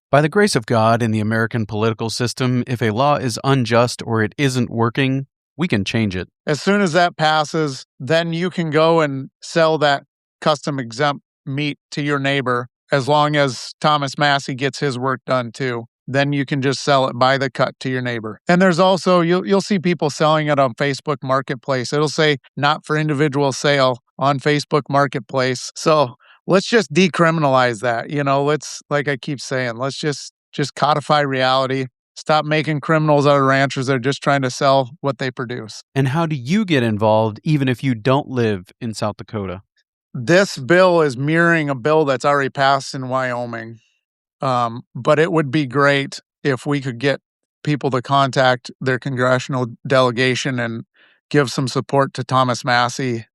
By the grace of God in the American political system, if a law is unjust or it isn't working, we can change it. As soon as that passes, then you can go and sell that custom exempt meat to your neighbor, as long as Thomas Massie gets his work done too. Then you can just sell it by the cut to your neighbor. And there's also, you'll see people selling it on Facebook Marketplace. It'll say not for individual sale on Facebook Marketplace. So let's just decriminalize that. Let's, like I keep saying, let's just codify reality. Stop making criminals out of ranchers that are just trying to sell what they produce. And how do you get involved even if you don't live in South Dakota? This bill is mirroring a bill that's already passed in Wyoming. But it would be great if we could get people to contact their congressional delegation and give some support to Thomas Massie,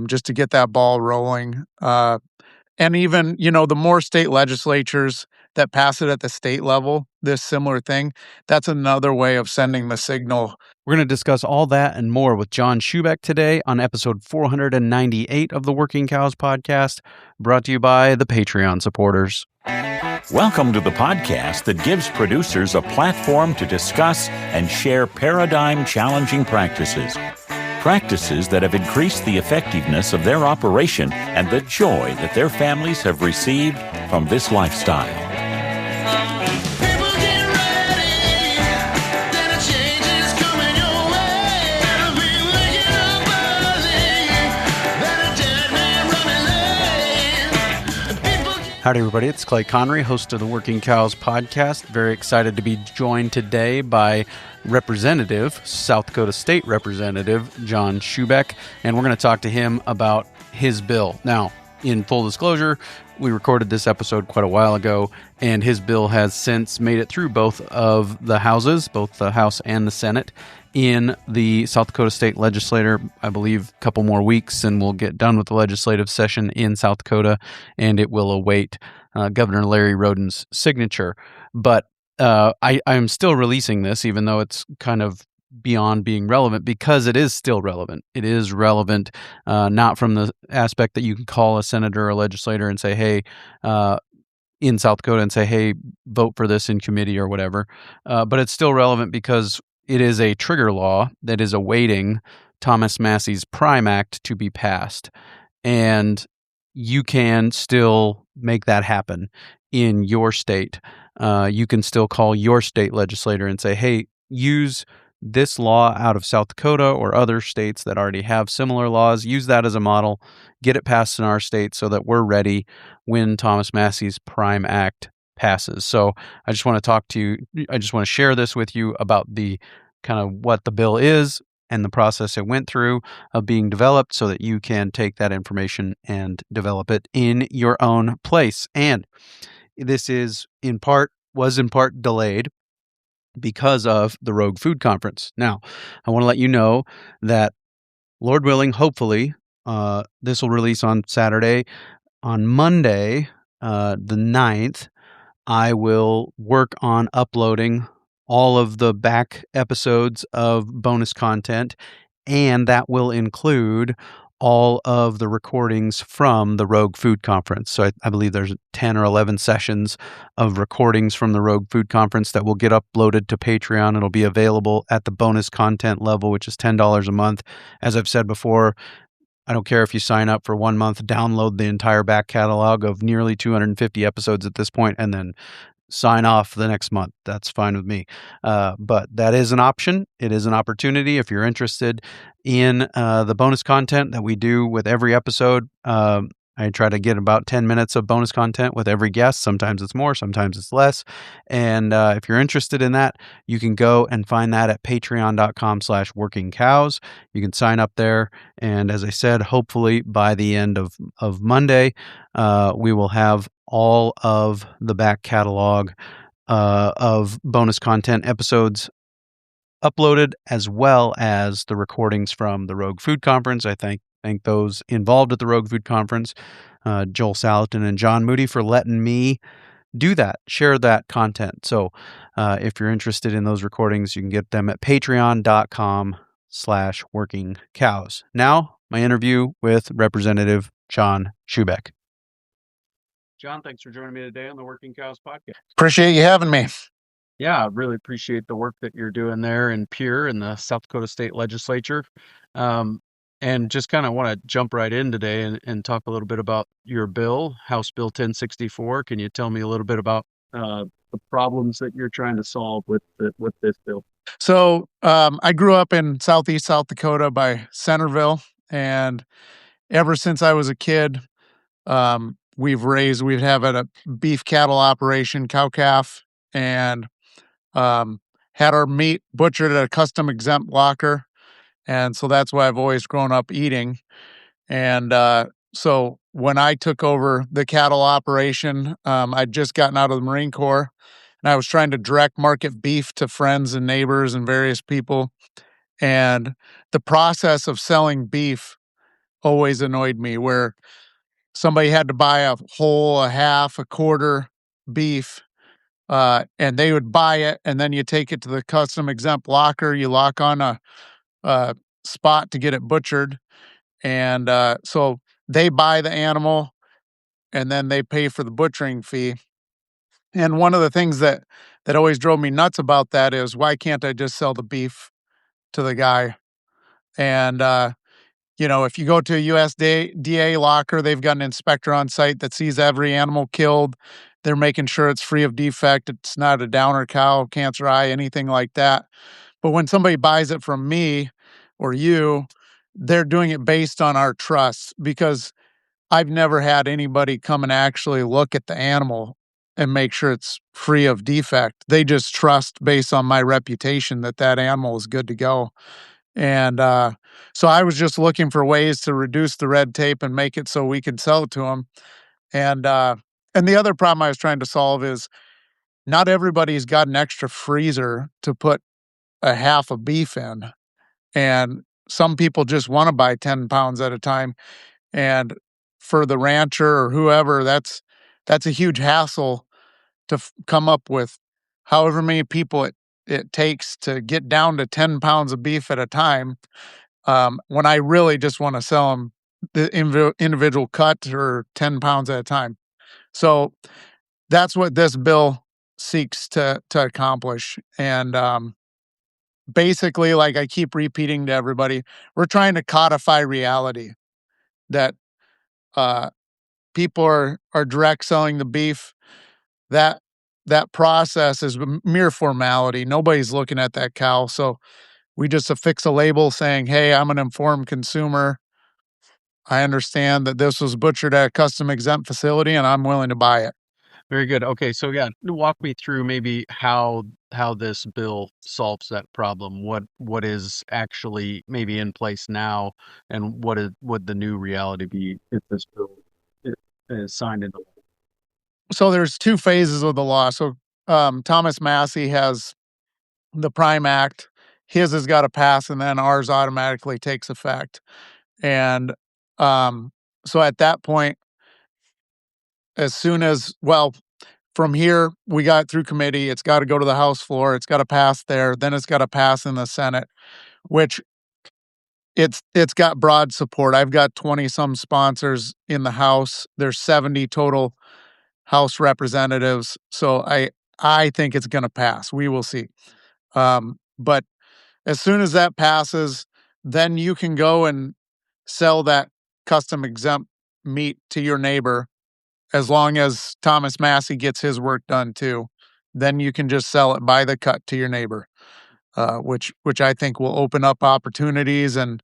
just to get that ball rolling. And even, the more state legislatures that pass it at the state level, this similar thing, that's another way of sending the signal. We're going to discuss all that and more with John Shubeck today on episode 498 of the Working Cows podcast, brought to you by the Patreon supporters. Welcome to the podcast that gives producers a platform to discuss and share paradigm-challenging practices. Practices that have increased the effectiveness of their operation and the joy that their families have received from this lifestyle. Howdy, everybody. It's Clay Connery, host of the Working Cows podcast. Very excited to be joined today by South Dakota State Representative John Shubeck, and we're going to talk to him about his bill. Now, in full disclosure, we recorded this episode quite a while ago, and his bill has since made it through both of the houses, both the House and the Senate, in the South Dakota State Legislature. I believe a couple more weeks, and we'll get done with the legislative session in South Dakota, and it will await Governor Larry Roden's signature. But I'm still releasing this, even though it's kind of beyond being relevant, because it is still relevant. It is relevant, not from the aspect that you can call a senator or a legislator and say, hey, in South Dakota, and say, hey, vote for this in committee or whatever. But it's still relevant because it is a trigger law that is awaiting Thomas Massie's Prime Act to be passed. And you can still make that happen in your state. You can still call your state legislator and say, hey, use this law out of South Dakota or other states that already have similar laws. Use that as a model. Get it passed in our state so that we're ready when Thomas Massie's Prime Act passes. So I just want to talk to you. I just want to share this with you about the kind of what the bill is and the process it went through of being developed so that you can take that information and develop it in your own place. And this was in part delayed because of the Rogue Food Conference. Now, I want to let you know that, Lord willing, hopefully, this will release on Saturday. On Monday, the 9th, I will work on uploading all of the back episodes of bonus content, and that will include all of the recordings from the Rogue Food Conference. So I believe there's 10 or 11 sessions of recordings from the Rogue Food Conference that will get uploaded to Patreon. It'll be available at the bonus content level, which is $10 a month. As I've said before, I don't care if you sign up for 1 month, download the entire back catalog of nearly 250 episodes at this point, and then sign off the next month. That's fine with me. But that is an option. It is an opportunity if you're interested in the bonus content that we do with every episode. I try to get about 10 minutes of bonus content with every guest. Sometimes it's more, sometimes it's less. And if you're interested in that, you can go and find that at patreon.com/workingcows. You can sign up there. And as I said, hopefully by the end of Monday, we will have all of the back catalog of bonus content episodes uploaded, as well as the recordings from the Rogue Food Conference. I thank those involved at the Rogue Food Conference, Joel Salatin and John Moody, for letting me do that, share that content. So if you're interested in those recordings, you can get them at patreon.com/workingcows. Now, my interview with Representative John Shubeck. John, thanks for joining me today on the Working Cows podcast. Appreciate you having me. Yeah, I really appreciate the work that you're doing there in Pierre in the South Dakota State Legislature. And just kind of want to jump right in today and talk a little bit about your bill, House Bill 1064. Can you tell me a little bit about the problems that you're trying to solve with this bill? So I grew up in southeast South Dakota by Centerville, and ever since I was a kid, we've had a beef cattle operation, cow calf, and had our meat butchered at a custom exempt locker. And so that's why I've always grown up eating. And so when I took over the cattle operation, I'd just gotten out of the Marine Corps, and I was trying to direct market beef to friends and neighbors and various people. And the process of selling beef always annoyed me, where somebody had to buy a whole, a half, a quarter beef, and they would buy it, and then you take it to the custom exempt locker. You lock on a spot to get it butchered, and so they buy the animal, and then they pay for the butchering fee. And one of the things that always drove me nuts about that is, why can't I just sell the beef to the guy? And if you go to a USDA locker, they've got an inspector on site that sees every animal killed. They're making sure it's free of defect. It's not a downer cow, cancer eye, anything like that. But when somebody buys it from me or you, they're doing it based on our trust, because I've never had anybody come and actually look at the animal and make sure it's free of defect. They just trust, based on my reputation, that that animal is good to go. And so I was just looking for ways to reduce the red tape and make it so we could sell it to them. And the other problem I was trying to solve is, not everybody's got an extra freezer to put a half of beef in. And some people just want to buy 10 pounds at a time. And for the rancher or whoever, that's a huge hassle to come up with however many people it takes to get down to 10 pounds of beef at a time, when I really just want to sell them the individual cut, or 10 pounds at a time. So that's what this bill seeks to accomplish. And basically, like I keep repeating to everybody, we're trying to codify reality, that people are direct selling the beef. That process is mere formality. Nobody's looking at that cow. So we just affix a label saying, hey, I'm an informed consumer. I understand that this was butchered at a custom exempt facility, and I'm willing to buy it. Very good. Okay, so yeah, walk me through maybe how this bill solves that problem. What is actually maybe in place now, and would the new reality be if this bill is signed into law? So there's two phases of the law. So Thomas Massie has the Prime Act. His has got to pass, and then ours automatically takes effect. And so at that point, as soon as, well, from here, we got it through committee. It's got to go to the House floor. It's got to pass there. Then it's got to pass in the Senate, which it's got broad support. I've got 20 some sponsors in the House. There's 70 total House representatives. So I think it's going to pass. We will see. But as soon as that passes, then you can go and sell that custom exempt meat to your neighbor, as long as Thomas Massie gets his work done too. Then you can just sell it by the cut to your neighbor, which I think will open up opportunities. And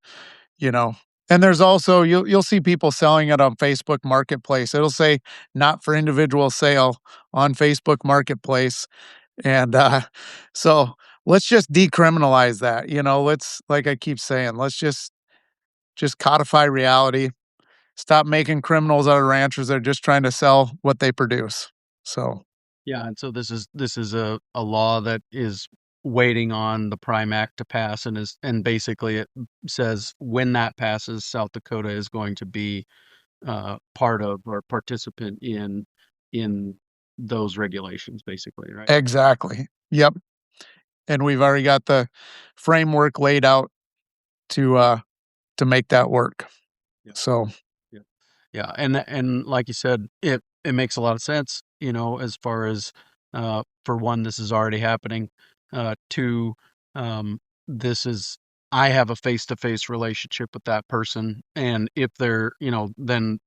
and there's also, you'll see people selling it on Facebook Marketplace. It'll say not for individual sale on Facebook Marketplace. And so let's just decriminalize that. Let's, like I keep saying, let's just codify reality. Stop making criminals out of ranchers that are just trying to sell what they produce. So yeah, and so this is a law that is waiting on the Prime Act to pass, and basically it says when that passes, South Dakota is going to be part of or participant in those regulations, basically, right? exactly. Yep. And we've already got the framework laid out to make that work. Yeah. So Yeah, and like you said, it makes a lot of sense, as far as, for one, this is already happening. Two, this is, I have a face-to-face relationship with that person. And if they're, then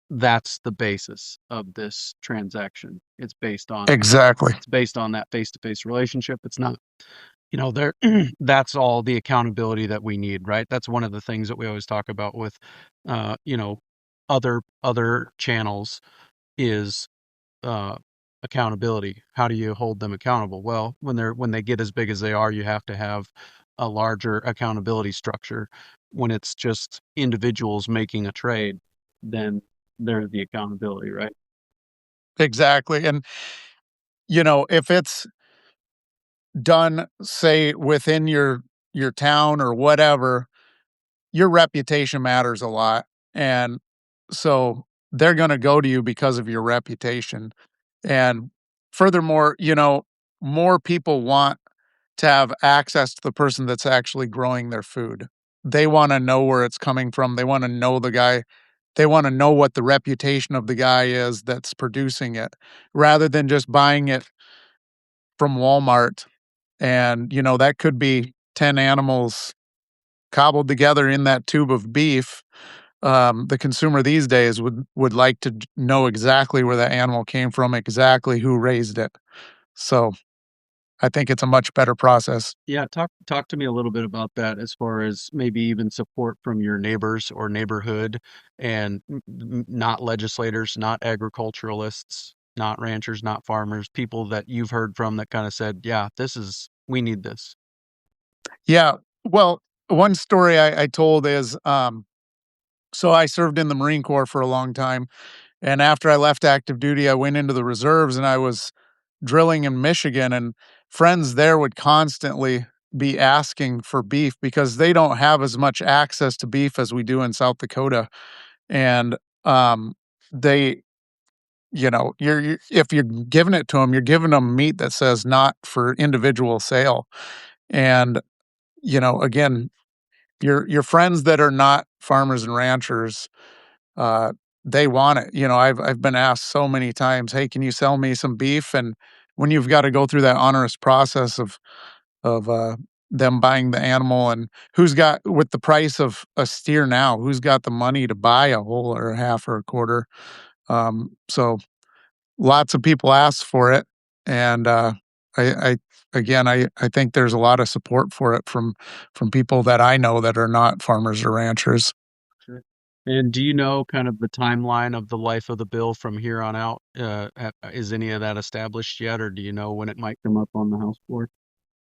that's the basis of this transaction. It's based on Exactly. that face-to-face relationship. It's not, there, that's all the accountability that we need, right? That's one of the things that we always talk about with, uh, you know, other channels is, uh, accountability. How do you hold them accountable? Well, when they get as big as they are, you have to have a larger accountability structure. When it's just individuals making a trade, then there's the accountability, right? Exactly. And, if it's done, say, within your town or whatever, your reputation matters a lot. And so they're going to go to you because of your reputation. And furthermore, more people want to have access to the person that's actually growing their food. They want to know where it's coming from. They want to know the guy. They want to know what the reputation of the guy is that's producing it rather than just buying it from Walmart. And, that could be 10 animals cobbled together in that tube of beef. The consumer these days would like to know exactly where that animal came from, exactly who raised it. So I think it's a much better process. Yeah, talk to me a little bit about that, as far as maybe even support from your neighbors or neighborhood, and not legislators, not agriculturalists, not ranchers, not farmers, people that you've heard from that kind of said, yeah, we need this. Yeah. Well, one story I told is so I served in the Marine Corps for a long time. And after I left active duty, I went into the reserves and I was drilling in Michigan. And friends there would constantly be asking for beef because they don't have as much access to beef as we do in South Dakota. And they, if you're giving it to them, you're giving them meat that says not for individual sale. And, again, your friends that are not farmers and ranchers, uh, they want it. I've been asked so many times, "Hey, can you sell me some beef?" And when you've got to go through that onerous process of them buying the animal, and who's got, with the price of a steer now, who's got the money to buy a whole or a half or a quarter? So lots of people ask for it, and I again, I think there's a lot of support for it from people that I know that are not farmers or ranchers. Sure. And do you know kind of the timeline of the life of the bill from here on out? Is any of that established yet, or do you know when it might come up on the House floor?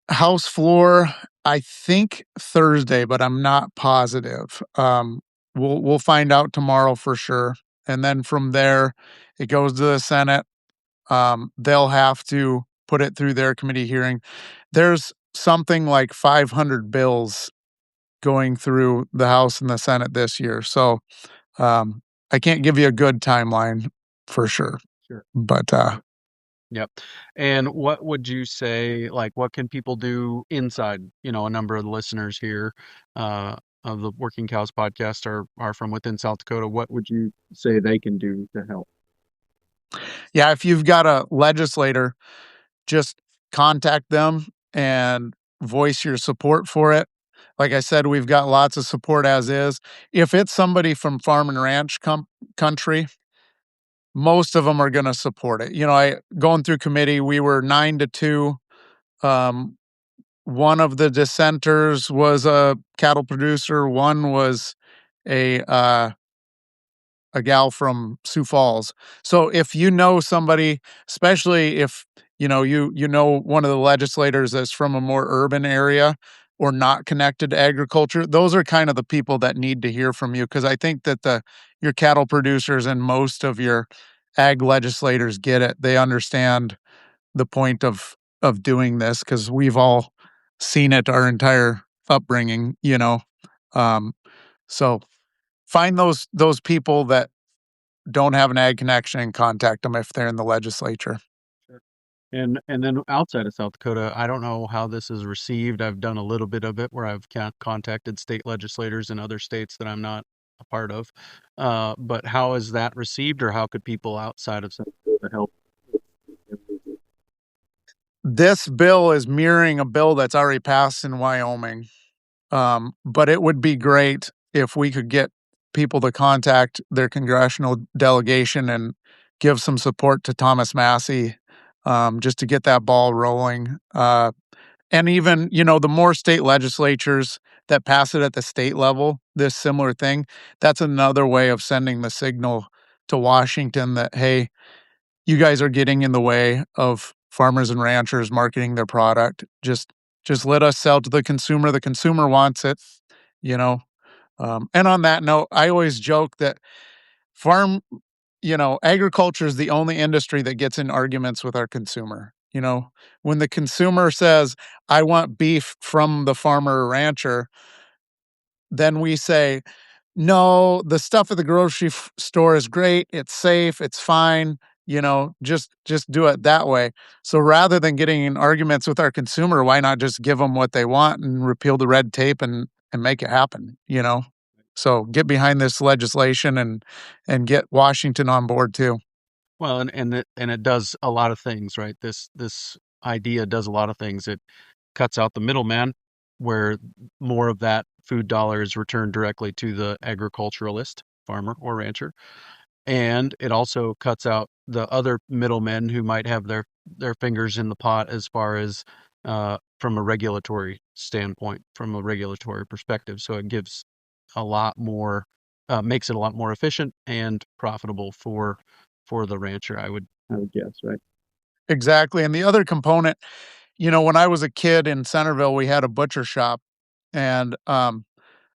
House floor, I think Thursday, but I'm not positive. We'll find out tomorrow for sure, and then from there, it goes to the Senate. They'll have to put it through their committee hearing. There's something like 500 bills going through the House and the Senate this year, so I can't give you a good timeline for sure, Sure. but Yep. And what would you say, like, what can people do inside? A number of the listeners here, uh, of the Working Cows podcast are from within South Dakota. What would you say they can do to help? yeah, if you've got a legislator, just contact them and voice your support for it. Like I said, we've got lots of support as is. If it's somebody from farm and ranch country, most of them are going to support it. I going through committee, we were 9-2. Um, One of the dissenters was a cattle producer. One was a a gal from Sioux Falls. So if you know somebody, especially if you know one of the legislators that's from a more urban area or not connected to agriculture, those are kind of the people that need to hear from you, because I think that the your cattle producers and most of your ag legislators get it. They understand the point of doing this because we've all seen it our entire upbringing. Um, so find those people that don't have an ag connection and contact them if they're in the legislature. Sure. And then outside of South Dakota, I don't know how this is received. I've done a little bit of it where I've contacted state legislators in other states that I'm not a part of. But how is that received, or how could people outside of South Dakota help? This bill is mirroring a bill that's already passed in Wyoming. But it would be great if we could get people to contact their congressional delegation and give some support to Thomas Massie, just to get that ball rolling. And even, the more state legislatures that pass it at the state level, this similar thing, that's another way of sending the signal to Washington that, hey, you guys are getting in the way of farmers and ranchers marketing their product. Just let us sell to the consumer. The consumer wants it, you know. And on that note, I always joke that farm, agriculture is the only industry that gets in arguments with our consumer. When the consumer says, I want beef from the farmer or rancher, then we say, no, the stuff at the grocery store is great. It's safe. It's fine. Just do it that way. So rather than getting in arguments with our consumer, why not just give them what they want and repeal the red tape and make it happen? So get behind this legislation and get Washington on board too. Well, and it does a lot of things, right? This idea does a lot of things. It cuts out the middleman, where more of that food dollar is returned directly to the agriculturalist, farmer or rancher. And it also cuts out the other middlemen who might have their fingers in the pot as far as from a regulatory standpoint, from a regulatory perspective. So it gives a lot more, makes it a lot more efficient and profitable for the rancher. I would guess, right? Exactly. And the other component, when I was a kid in Centerville, we had a butcher shop. And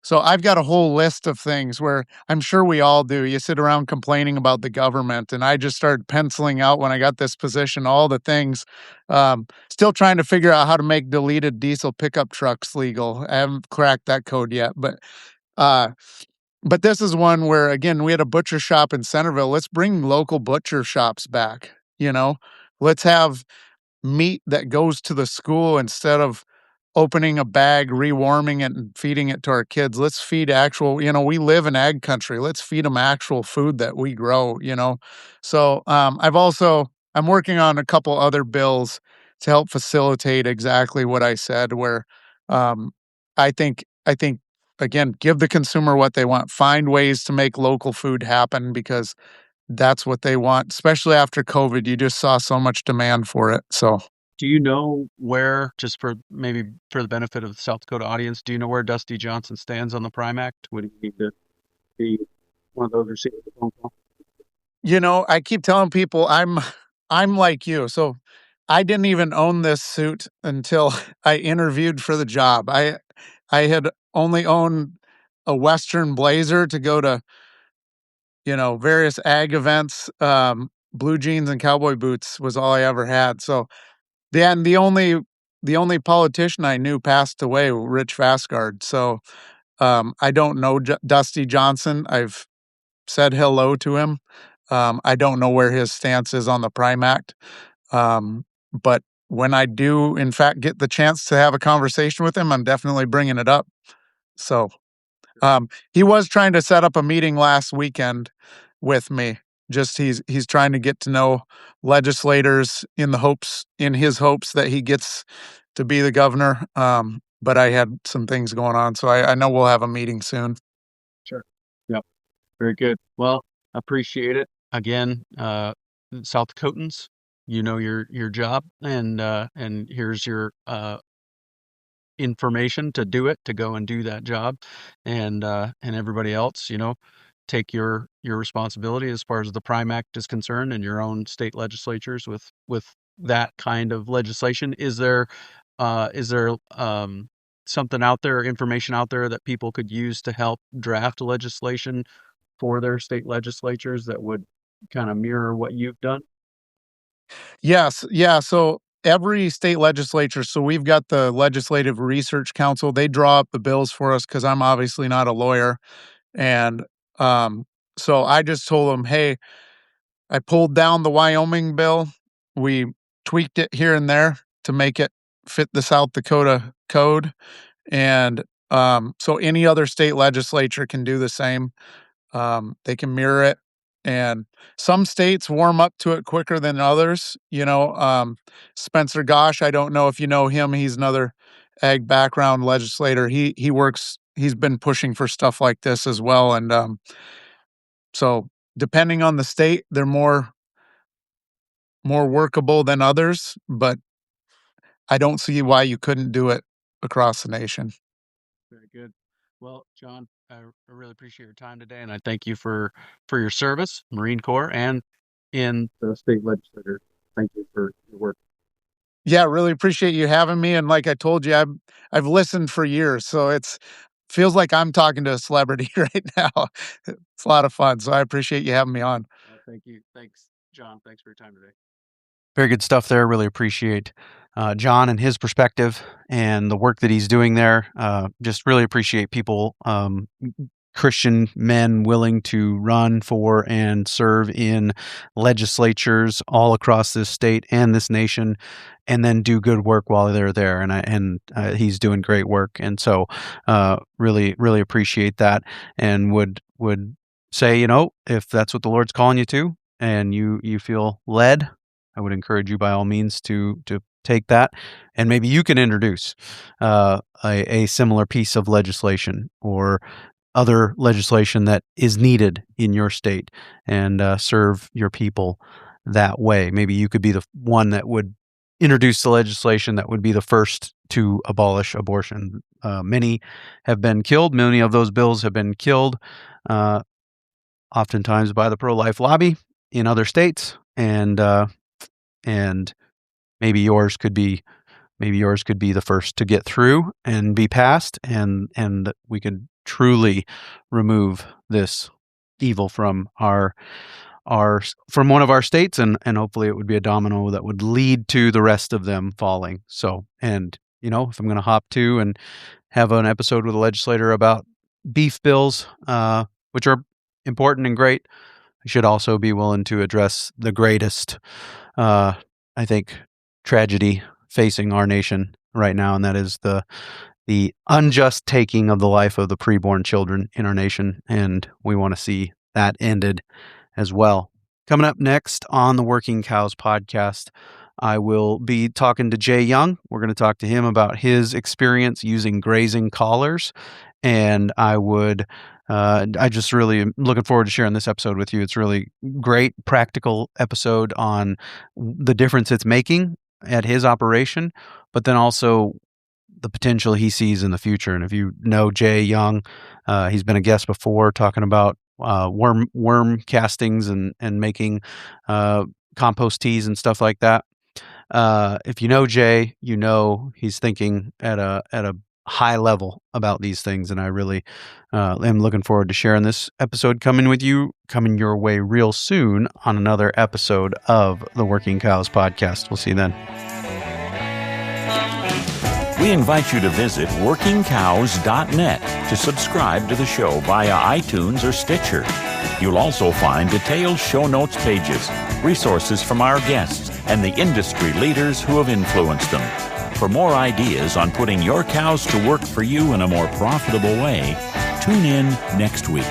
so I've got a whole list of things where I'm sure we all do. You sit around complaining about the government, and I just started penciling out when I got this position all the things. Still trying to figure out how to make deleted diesel pickup trucks legal. I haven't cracked that code yet, uh, but this is one where, again, we had a butcher shop in Centerville. Let's bring local butcher shops back. Let's have meat that goes to the school instead of opening a bag, rewarming it, and feeding it to our kids. Let's feed actual, we live in ag country. Let's feed them actual food that we grow. So I'm working on a couple other bills to help facilitate exactly what I said, where um, I think, again, give the consumer what they want, find ways to make local food happen because that's what they want, especially after COVID. You just saw so much demand for it. So Do you know where, just for maybe for the benefit of the South Dakota audience, do you know where Dusty Johnson stands on the Prime Act? Would he need to be one of those receiving the phone call? I keep telling people I'm like you. So I didn't even own this suit until I interviewed for the job. I had only owned a Western blazer to go to, various ag events. Blue jeans and cowboy boots was all I ever had. So and the only politician I knew passed away, Rich Fasgard. So I don't know Dusty Johnson. I've said hello to him. I don't know where his stance is on the Prime Act. But when I do, in fact, get the chance to have a conversation with him, I'm definitely bringing it up. So he was trying to set up a meeting last weekend with me. Just he's trying to get to know legislators in his hopes that he gets to be the governor. But I had some things going on, so I know we'll have a meeting soon. Sure. Yep. Very good. Well, appreciate it. Again, South Dakotans, you know your job, and here's your information to do it, to go and do that job, and everybody else, take your responsibility as far as the Prime Act is concerned in your own state legislatures with that kind of legislation. Is there something out there, information out there that people could use to help draft legislation for their state legislatures that would kind of mirror what you've done? Yes, yeah. So every state legislature, so we've got the Legislative Research Council. They draw up the bills for us because I'm obviously not a lawyer, and so I just told them, hey, I pulled down the Wyoming bill. We tweaked it here and there to make it fit the South Dakota code. And So any other state legislature can do the same. They can mirror it, and some states warm up to it quicker than others. Spencer Gosh, I don't know if you know him. He's another ag background legislator. He works. He's been pushing for stuff like this as well, and so depending on the state, they're more workable than others. But I don't see why you couldn't do it across the nation. Very good. Well, John, I really appreciate your time today, and I thank you for your service, Marine Corps, and in the state legislature. Thank you for your work. Yeah, really appreciate you having me. And like I told you, I've listened for years, so it's feels like I'm talking to a celebrity right now. It's a lot of fun, so I appreciate you having me on. Thank you. Thanks, John. Thanks for your time today. Very good stuff there. Really appreciate John and his perspective and the work that he's doing there. Just really appreciate people, Christian men willing to run for and serve in legislatures all across this state and this nation, and then do good work while they're there. And he's doing great work. And so really, really appreciate that, and would say, if that's what the Lord's calling you to and you feel led, I would encourage you by all means to take that, and maybe you can introduce a similar piece of legislation or other legislation that is needed in your state, and serve your people that way. Maybe you could be the one that would introduce the legislation that would be the first to abolish abortion. Many have been killed. Many of those bills have been killed, oftentimes by the pro-life lobby in other states, and maybe yours could be the first to get through and be passed, and we could truly remove this evil from from one of our states, and hopefully it would be a domino that would lead to the rest of them falling. So, and if I'm going to hop to and have an episode with a legislator about beef bills, which are important and great, I should also be willing to address the greatest, I think, tragedy facing our nation right now, and that is the unjust taking of the life of the preborn children in our nation, and we want to see that ended as well. Coming up next on the Working Cows podcast, I will be talking to Jay Young. We're going to talk to him about his experience using grazing collars, and I just really am looking forward to sharing this episode with you. It's really great, practical episode on the difference it's making at his operation, but then also the potential he sees in the future. And if you know Jay Young, he's been a guest before talking about worm castings and making compost teas and stuff like that. If you know Jay, he's thinking at a high level about these things, and I really am looking forward to sharing this episode coming your way real soon on another episode of the Working Cows podcast. We'll see you then. We invite you to visit workingcows.net to subscribe to the show via iTunes or Stitcher. You'll also find detailed show notes pages, resources from our guests, and the industry leaders who have influenced them. For more ideas on putting your cows to work for you in a more profitable way, tune in next week.